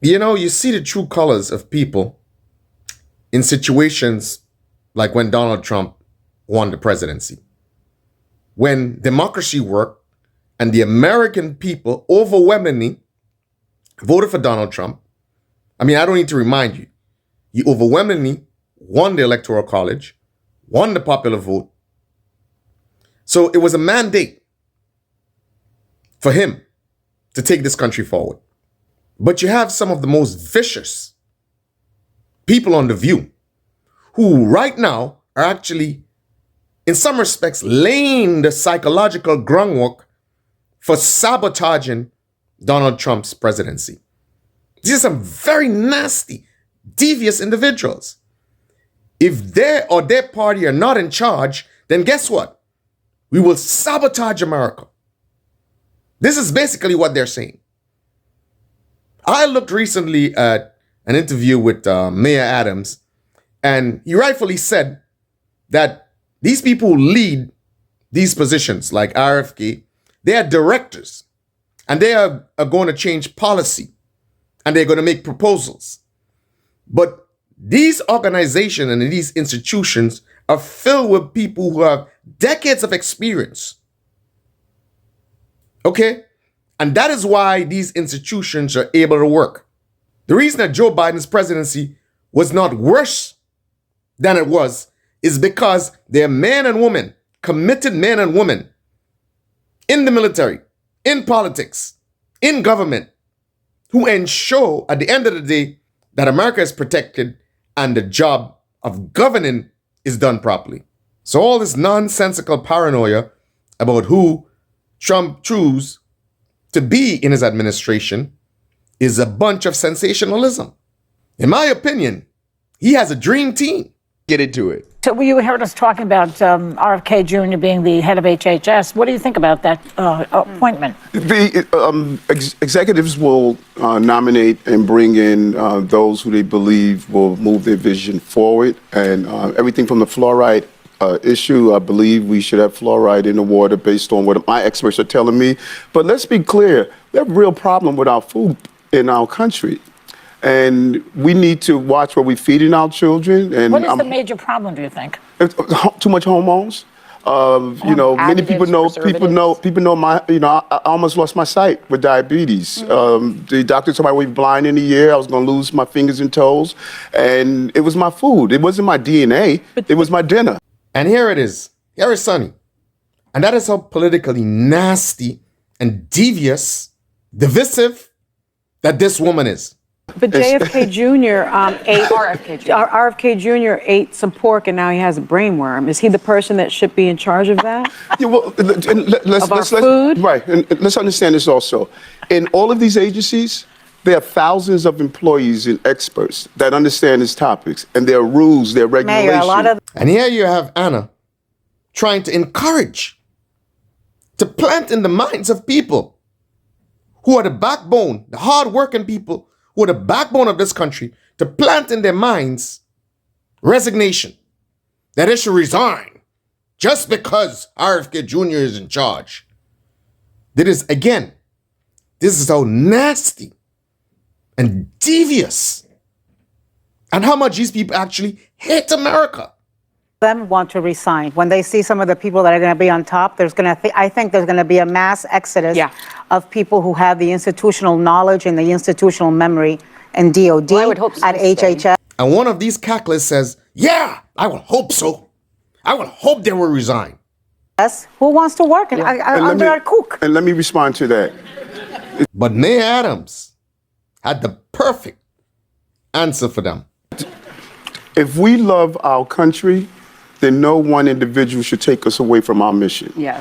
You know, you see the true colors of people in situations like when Donald Trump won the presidency. When democracy worked and the American people overwhelmingly voted for Donald Trump. I mean, I don't need to remind you. He overwhelmingly won the Electoral College, won the popular vote. So it was a mandate for him to take this country forward. But you have some of the most vicious people on The View who right now are actually, in some respects, laying the psychological groundwork for sabotaging Donald Trump's presidency. These are some very nasty, devious individuals. If they or their party are not in charge, then guess what? We will sabotage America. This is basically what they're saying. I looked recently at an interview with Mayor Adams, and he rightfully said that these people who lead these positions, like RFK, they are directors, and they are going to change policy, and they're going to make proposals. But these organizations and these institutions are filled with people who have decades of experience. Okay? And that is why these institutions are able to work. The reason that Joe Biden's presidency was not worse than it was is because they're men and women, committed men and women in the military, in politics, in government, who ensure at the end of the day that America is protected and the job of governing is done properly. So all this nonsensical paranoia about who Trump chose to be in his administration is a bunch of sensationalism. In my opinion, he has a dream team. Get into it. So you heard us talking about RFK Jr. being the head of HHS. What do you think about that appointment? The executives will nominate and bring in those who they believe will move their vision forward. And everything from the fluoride issue, I believe we should have fluoride in the water based on what my experts are telling me. But let's be clear, we have a real problem with our food in our country. And we need to watch what we're feeding our children. And what is the major problem, do you think? Too much hormones. You know, many people know my, you know, I almost lost my sight with diabetes. The doctor told me I would be blind in a year. I was going to lose my fingers and toes. And it was my food. It wasn't my DNA. It was my dinner. And here it is. Here is Sonny. And that is how politically nasty and devious, divisive that this woman is. But JFK Jr. RFK Jr. ate some pork and now he has a brain worm. Is he the person that should be in charge of that? Yeah, well, let's food? Right, and let's understand this also. In all of these agencies, there are thousands of employees and experts that understand these topics, and there are rules, there are regulations. Mayor, And here you have Anna trying to encourage, to plant in the minds of people who are the backbone, the hardworking people who are the backbone of this country, to plant in their minds resignation, that they should resign just because RFK Jr. is in charge. That is, again, this is how nasty and devious and how much these people actually hate America. Them want to resign. When they see some of the people that are going to be on top, I think there's going to be a mass exodus of people who have the institutional knowledge and the institutional memory in DOD, I would hope so, at HHS. And one of these cacklers says, yeah, I will hope so. I will hope they will resign. Yes, who wants to work under a cook? And let me respond to that. But Mayor Adams had the perfect answer for them. If we love our country, then no one individual should take us away from our mission. Yeah.